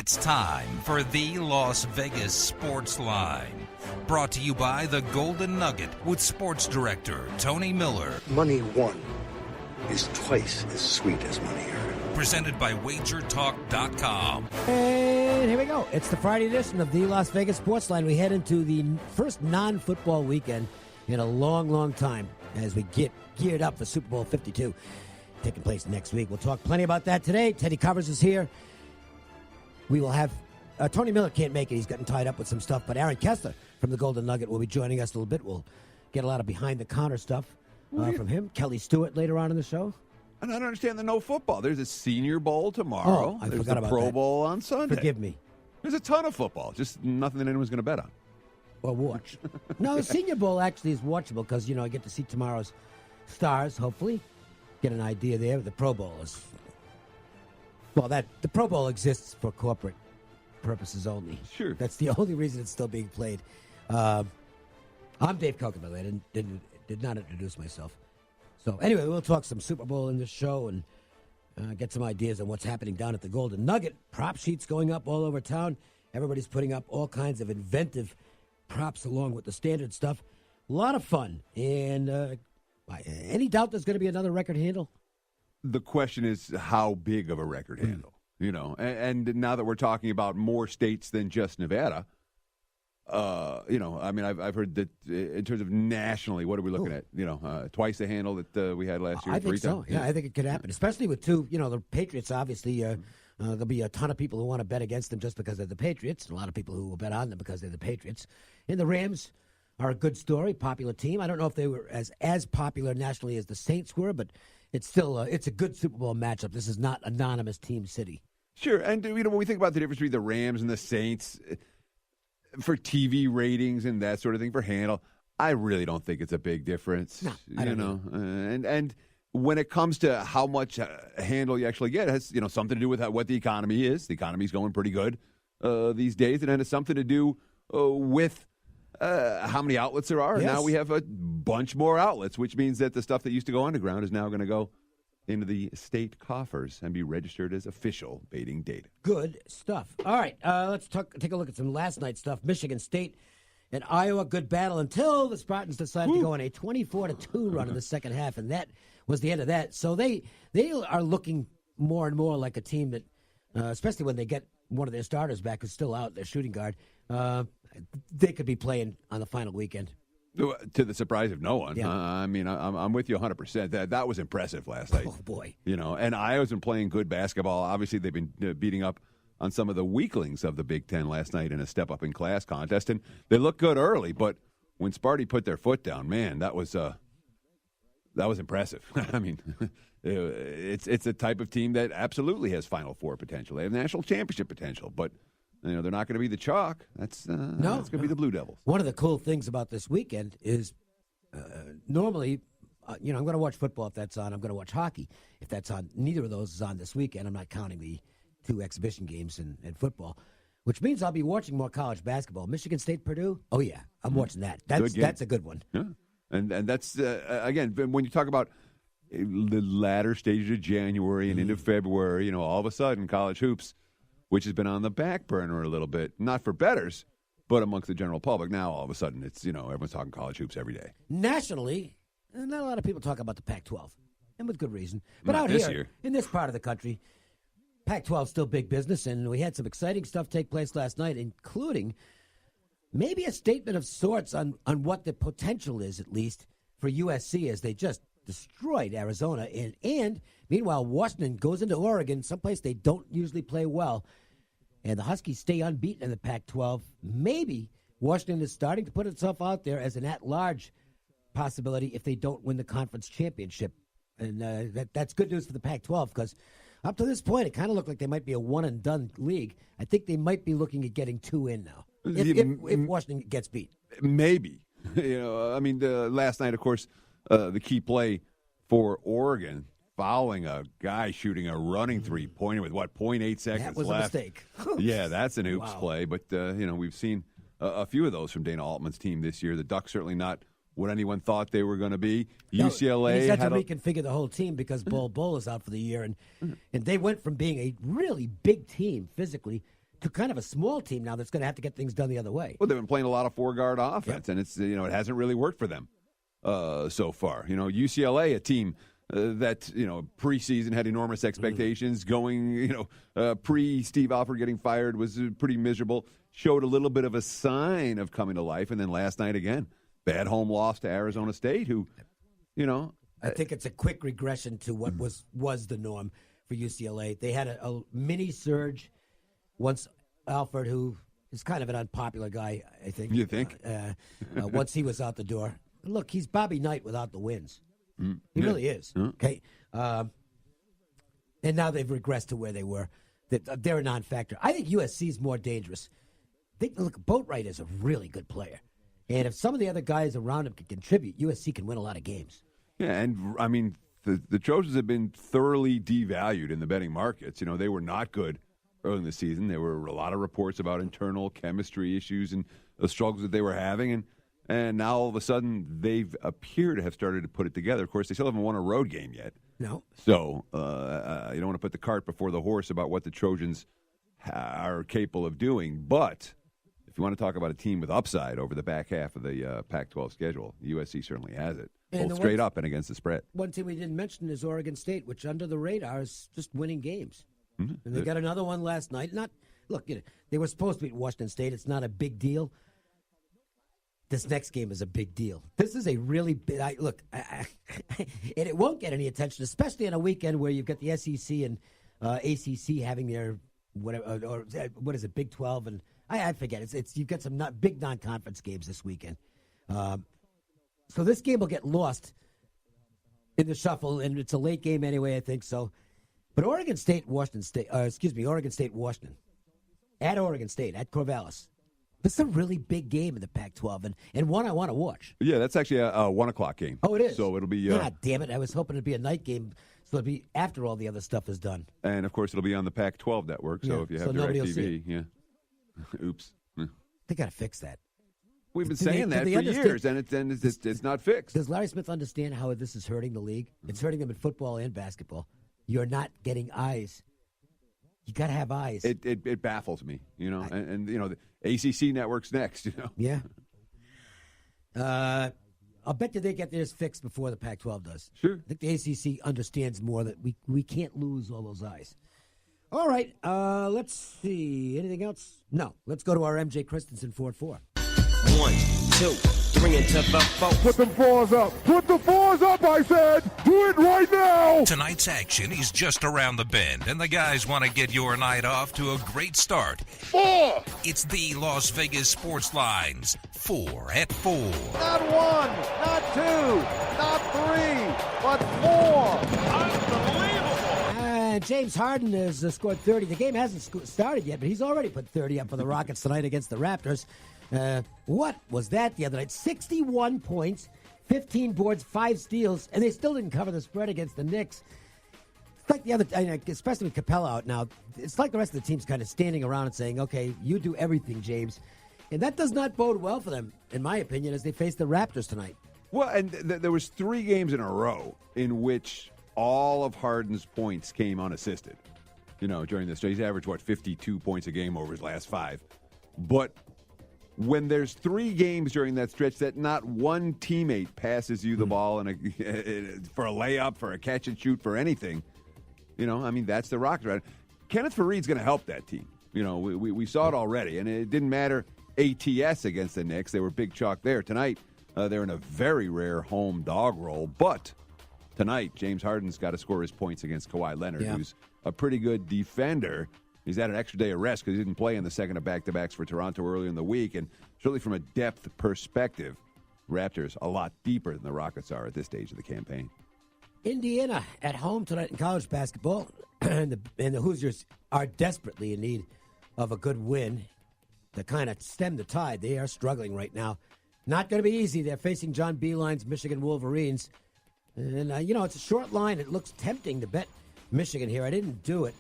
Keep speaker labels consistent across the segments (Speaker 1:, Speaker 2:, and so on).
Speaker 1: It's time for the Las Vegas Sportsline. Brought to you by the Golden Nugget with sports director Tony Miller.
Speaker 2: Money won is twice as sweet as money earned.
Speaker 1: Presented by WagerTalk.com.
Speaker 3: And here we go. It's the Friday edition of the Las Vegas Sportsline. We head into the first non-football weekend in a long, long time as we get geared up for Super Bowl 52 taking place next week. We'll talk plenty about that today. Teddy Covers is here. We will have Tony Miller can't make it. He's gotten tied up with some stuff. But Aaron Kessler from the Golden Nugget will be joining us a little bit. We'll get a lot of behind-the-counter stuff from him. Kelly Stewart later on in the show.
Speaker 4: And I don't understand the no football. There's a Senior Bowl tomorrow.
Speaker 3: I
Speaker 4: There's
Speaker 3: forgot
Speaker 4: the
Speaker 3: about
Speaker 4: Pro
Speaker 3: that.
Speaker 4: Bowl on Sunday.
Speaker 3: Forgive me.
Speaker 4: There's a ton of football. Just nothing that anyone's going to bet on.
Speaker 3: Or watch. No, the Senior Bowl actually is watchable because, I get to see tomorrow's stars, hopefully. Get an idea there. The Pro Bowl is... Well, the Pro Bowl exists for corporate purposes only.
Speaker 4: Sure.
Speaker 3: That's the only reason it's still being played. I'm Dave Cokin, by the way. I did not introduce myself. So, anyway, we'll talk some Super Bowl in this show and get some ideas on what's happening down at the Golden Nugget. Prop sheets going up all over town. Everybody's putting up all kinds of inventive props along with the standard stuff. A lot of fun. And any doubt there's going to be another record handle?
Speaker 4: The question is how big of a record handle, And now that we're talking about more states than just Nevada, I've heard that in terms of nationally, what are we looking at? Twice the handle that we had last year.
Speaker 3: I think so. Yeah, I think it could happen, especially with two. The Patriots, obviously, there'll be a ton of people who want to bet against them just because they're the Patriots, and a lot of people who will bet on them because they're the Patriots. And the Rams are a good story, popular team. I don't know if they were as popular nationally as the Saints were, but it's still it's a good Super Bowl matchup. This is not anonymous team city.
Speaker 4: Sure, and when we think about the difference between the Rams and the Saints for TV ratings and that sort of thing for handle, I really don't think it's a big difference.
Speaker 3: No, I don't know.
Speaker 4: And when it comes to how much handle you actually get, it has something to do with what the economy is. The economy's going pretty good these days, and then it's something to do with how many outlets there are. And
Speaker 3: Yes.
Speaker 4: now we have a bunch more outlets, which means that the stuff that used to go underground is now going to go into the state coffers and be registered as official betting data.
Speaker 3: Good stuff. All right, let's take a look at some last night's stuff. Michigan State and Iowa, good battle until the Spartans decided to go on a 24-2 run in the second half, and that was the end of that. So they are looking more and more like a team that, especially when they get one of their starters back who's still out, their shooting guard, they could be playing on the final weekend.
Speaker 4: To the surprise of no one.
Speaker 3: Yeah.
Speaker 4: I'm with you 100%. That was impressive last night.
Speaker 3: Oh, boy.
Speaker 4: And Iowa's been playing good basketball. Obviously, they've been beating up on some of the weaklings of the Big Ten last night in a step-up-in-class contest. And they looked good early, but when Sparty put their foot down, man, that was impressive. It's a type of team that absolutely has Final Four potential. They have national championship potential, but they're not going to be the chalk. That's going to be the Blue Devils.
Speaker 3: One of the cool things about this weekend is normally, I'm going to watch football if that's on. I'm going to watch hockey if that's on. Neither of those is on this weekend. I'm not counting the two exhibition games in football, which means I'll be watching more college basketball. Michigan State, Purdue? Oh, yeah, I'm watching that. That's a good one.
Speaker 4: Yeah, and that's, again, when you talk about the latter stages of January and into February, all of a sudden college hoops, which has been on the back burner a little bit, not for bettors, but amongst the general public. Now, all of a sudden, it's, everyone's talking college hoops every day.
Speaker 3: Nationally, not a lot of people talk about the Pac-12, and with good reason. But
Speaker 4: Not
Speaker 3: out
Speaker 4: this
Speaker 3: here,
Speaker 4: year.
Speaker 3: in this part of the country, Pac-12 is still big business, and we had some exciting stuff take place last night, including maybe a statement of sorts on what the potential is, at least, for USC as they just destroyed Arizona. And meanwhile, Washington goes into Oregon, someplace they don't usually play well, and the Huskies stay unbeaten in the Pac-12. Maybe Washington is starting to put itself out there as an at-large possibility if they don't win the conference championship. And that's good news for the Pac-12 because up to this point, it kind of looked like they might be a one-and-done league. I think they might be looking at getting two in now if Washington gets beat.
Speaker 4: Maybe. Last night, of course, the key play for Oregon, fouling a guy shooting a running three-pointer with, 0.8 seconds left.
Speaker 3: That was a mistake.
Speaker 4: Yeah, that's an oops play. But, we've seen a few of those from Dana Altman's team this year. The Ducks certainly not what anyone thought they were going to be. UCLA
Speaker 3: he's had to reconfigure the whole team because Bull is out for the year. And they went from being a really big team physically to kind of a small team now that's going to have to get things done the other way.
Speaker 4: Well, they've been playing a lot of four-guard offense, and it's it hasn't really worked for them so far. UCLA, a team that preseason had enormous expectations. Going pre-Steve Alford getting fired was pretty miserable. Showed a little bit of a sign of coming to life, and then last night again, bad home loss to Arizona State, who,
Speaker 3: I think it's a quick regression to what was the norm for UCLA. They had a mini surge once Alford, who is kind of an unpopular guy, I think.
Speaker 4: You think?
Speaker 3: Once he was out the door. Look, he's Bobby Knight without the wins. He really is. Okay. And now they've regressed to where they were. They're a non-factor. I think USC is more dangerous. Look, Boatwright is a really good player. And if some of the other guys around him can contribute, USC can win a lot of games.
Speaker 4: Yeah, and, I mean, the Trojans have been thoroughly devalued in the betting markets. They were not good early in the season. There were a lot of reports about internal chemistry issues and the struggles that they were having. And now, all of a sudden, they've appear to have started to put it together. Of course, they still haven't won a road game yet.
Speaker 3: No.
Speaker 4: So you don't want to put the cart before the horse about what the Trojans are capable of doing. But if you want to talk about a team with upside over the back half of the Pac-12 schedule, USC certainly has it, both straight up and against the spread.
Speaker 3: One team we didn't mention is Oregon State, which under the radar is just winning games. And they got another one last night. They were supposed to beat Washington State. It's not a big deal. This next game is a big deal. This is a really big and it won't get any attention, especially on a weekend where you've got the SEC and ACC having their whatever, or what is it, Big 12, and I forget. It's you've got some big non-conference games this weekend. So this game will get lost in the shuffle, and it's a late game anyway, I think so. But Oregon State, Washington, at Oregon State, at Corvallis. This is a really big game in the Pac-12, and one I want to watch.
Speaker 4: Yeah, that's actually a 1 o'clock game.
Speaker 3: Oh, it is?
Speaker 4: So it'll be...
Speaker 3: God damn it. I was hoping it'd be a night game, so it'd be after all the other stuff is done.
Speaker 4: And, of course, it'll be on the Pac-12 network, so if you have DirecTV, yeah. Oops.
Speaker 3: They got to fix that.
Speaker 4: We've been saying that for years, and it's not fixed.
Speaker 3: Does Larry Smith understand how this is hurting the league? It's hurting them in football and basketball. You're not getting eyes. You got to have eyes.
Speaker 4: It baffles me, and the ACC network's next,
Speaker 3: Yeah. I'll bet you they get theirs fixed before the Pac-12 does.
Speaker 4: Sure.
Speaker 3: I think the ACC understands more that we can't lose all those eyes. All right, let's see. Anything else? No. Let's go to our MJ Christensen 4-4.
Speaker 5: 1, 2, 3, and to the 4.
Speaker 6: Put them fours up. Put the fours up, I said. Do it right now.
Speaker 1: Tonight's action is just around the bend, and the guys want to get your night off to a great start.
Speaker 6: 4.
Speaker 1: It's the Las Vegas Sports Lines 4 at 4.
Speaker 6: Not 1, not 2, not 3, but 4. Unbelievable.
Speaker 3: James Harden has scored 30. The game hasn't started yet, but he's already put 30 up for the Rockets tonight against the Raptors. What was that the other night? 61 points, 15 boards, 5 steals, and they still didn't cover the spread against the Knicks. It's like the other, especially with Capella out now, it's like the rest of the team's kind of standing around and saying, okay, you do everything, James. And that does not bode well for them, in my opinion, as they face the Raptors tonight.
Speaker 4: Well, and there was 3 games in a row in which all of Harden's points came unassisted. During this, he's averaged, 52 points a game over his last 5. But when there's 3 games during that stretch that not one teammate passes you the ball for a layup, for a catch and shoot, for anything, that's the Rockets. Right? Kenneth Faried's going to help that team. We saw it already, and it didn't matter ATS against the Knicks. They were big chalk there. Tonight, they're in a very rare home dog roll, but tonight, James Harden's got to score his points against Kawhi Leonard, who's a pretty good defender. He's had an extra day of rest because he didn't play in the second of back-to-backs for Toronto earlier in the week. And certainly from a depth perspective, Raptors a lot deeper than the Rockets are at this stage of the campaign.
Speaker 3: Indiana at home tonight in college basketball. and the Hoosiers are desperately in need of a good win to kind of stem the tide. They are struggling right now. Not going to be easy. They're facing John Beilein's Michigan Wolverines. And, it's a short line. It looks tempting to bet Michigan here. I didn't do it.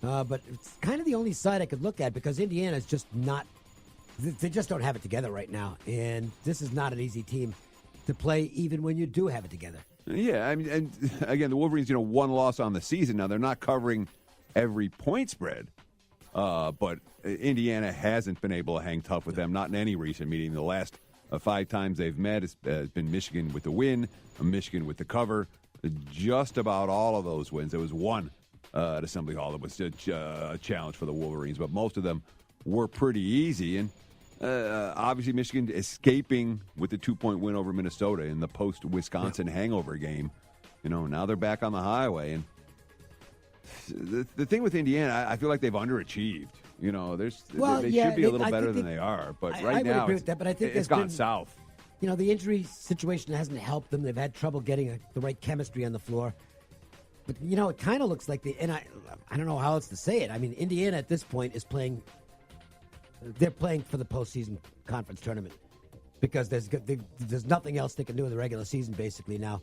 Speaker 3: But it's kind of the only side I could look at because Indiana is just not – they just don't have it together right now. And this is not an easy team to play even when you do have it together.
Speaker 4: Yeah, I mean, and again, the Wolverines, 1 loss on the season. Now, they're not covering every point spread. But Indiana hasn't been able to hang tough with them, not in any recent meeting. The last 5 times they've met has been Michigan with the win, Michigan with the cover. Just about all of those wins. There was one at Assembly Hall that was a challenge for the Wolverines, but most of them were pretty easy. And obviously Michigan escaping with the 2-point win over Minnesota in the post-Wisconsin hangover game. Now they're back on the highway. And the thing with Indiana, I feel like they've underachieved. They should be a little better than they are. But right now,
Speaker 3: agree with that, but I think
Speaker 4: it's gone south.
Speaker 3: The injury situation hasn't helped them. They've had trouble getting the right chemistry on the floor. But, it kind of looks like and I don't know how else to say it. I mean, Indiana at this point is they're playing for the postseason conference tournament because there's nothing else they can do in the regular season basically now.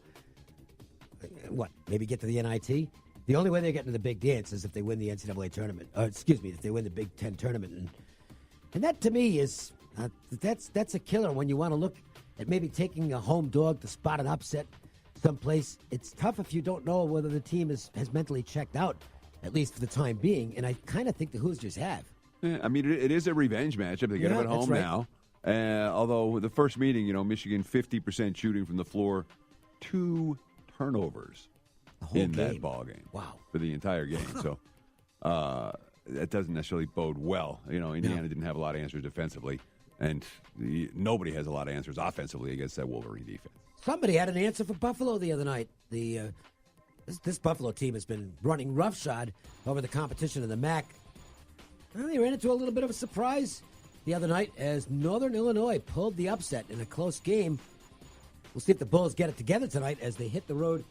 Speaker 3: What, maybe get to the NIT? The only way they get into the big dance is if they win the NCAA tournament. If they win the Big Ten tournament. And that to me is, that's a killer when you want to look at maybe taking a home dog to spot an upset someplace. It's tough if you don't know whether the team has mentally checked out, at least for the time being. And I kind of think the Hoosiers have.
Speaker 4: Yeah, I mean, it is a revenge matchup. They get them at home now. Although the first meeting, Michigan 50% shooting from the floor, 2 turnovers in that ball game.
Speaker 3: Wow.
Speaker 4: For the entire game. So that doesn't necessarily bode well. Indiana didn't have a lot of answers defensively, and nobody has a lot of answers offensively against that Wolverine defense.
Speaker 3: Somebody had an answer for Buffalo the other night. This Buffalo team has been running roughshod over the competition in the MAC. Well, they ran into a little bit of a surprise the other night as Northern Illinois pulled the upset in a close game. We'll see if the Bulls get it together tonight as they hit the road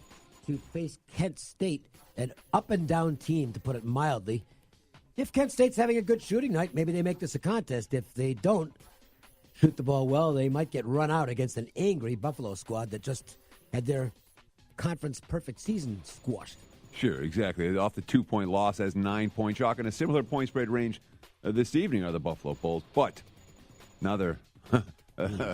Speaker 3: to face Kent State, an up-and-down team, to put it mildly. If Kent State's having a good shooting night, maybe they make this a contest. If they don't shoot the ball well, they might get run out against an angry Buffalo squad that just had their conference perfect season squashed.
Speaker 4: Sure, exactly. Off the 2-point loss as 9-point chalk, and a similar point spread range this evening are the Buffalo Bulls. But now they're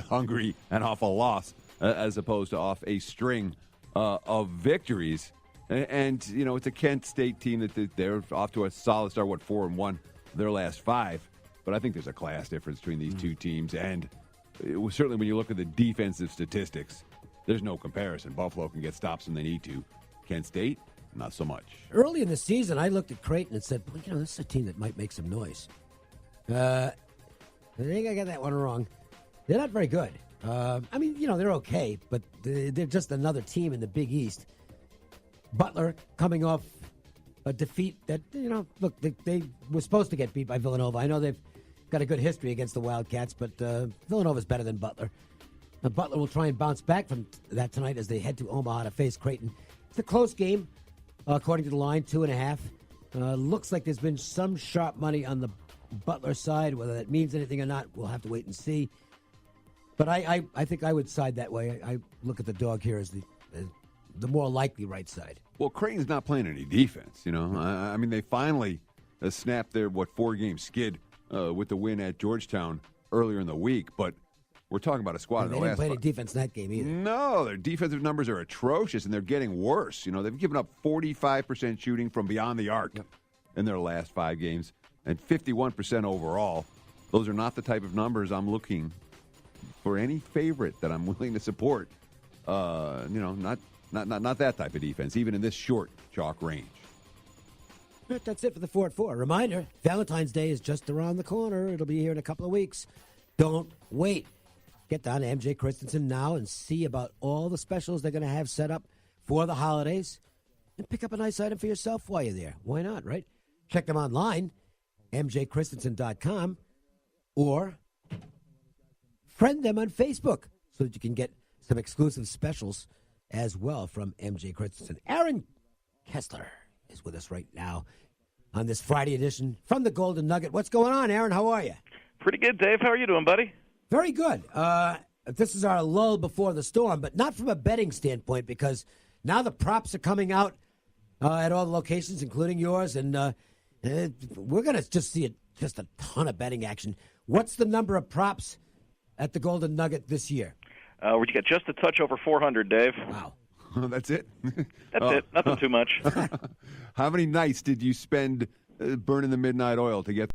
Speaker 4: hungry and off a loss as opposed to off a string of victories. And it's a Kent State team that they're off to a solid start, 4-1 their last 5. But I think there's a class difference between these two teams. And certainly when you look at the defensive statistics, there's no comparison. Buffalo can get stops when they need to. Kent State, not so much.
Speaker 3: Early in the season, I looked at Creighton and said, well, this is a team that might make some noise. I think I got that one wrong. They're not very good. They're okay, but they're just another team in the Big East. Butler coming off a defeat that, look, they were supposed to get beat by Villanova. I know they've got a good history against the Wildcats, but Villanova's better than Butler. Butler will try and bounce back from that tonight as they head to Omaha to face Creighton. It's a close game, according to the line, 2.5. Looks like there's been some sharp money on the Butler side. Whether that means anything or not, we'll have to wait and see. But I think I would side that way. I look at the dog here as the more likely right side.
Speaker 4: Well, Creighton's not playing any defense, I mean, they finally snapped their, 4-game skid with the win at Georgetown earlier in the week. But we're talking about a squad.
Speaker 3: They didn't play any defense in that game either.
Speaker 4: No, their defensive numbers are atrocious, and they're getting worse. They've given up 45% shooting from beyond the arc in their last 5 games, and 51% overall. Those are not the type of numbers I'm looking for any favorite that I'm willing to support. Not that type of defense, even in this short chalk range.
Speaker 3: That's it for the 4 at 4. Reminder, Valentine's Day is just around the corner. It'll be here in a couple of weeks. Don't wait. Get down to MJ Christensen now and see about all the specials they're going to have set up for the holidays. And pick up a nice item for yourself while you're there. Why not, right? Check them online, mjchristensen.com, or friend them on Facebook so that you can get some exclusive specials as well from MJ Christensen. Aaron Kessler is with us right now on this Friday edition from the Golden Nugget. What's going on, Aaron? How are you?
Speaker 7: Pretty good, Dave. How are you doing, buddy?
Speaker 3: Very good. This is our lull before the storm, but not from a betting standpoint because now the props are coming out at all the locations, including yours, and we're going to just see just a ton of betting action. What's the number of props at the Golden Nugget this year?
Speaker 7: We got just a touch over 400, Dave.
Speaker 3: Wow.
Speaker 4: That's it?
Speaker 7: That's it. Nothing too much.
Speaker 4: How many nights did you spend burning the midnight oil to get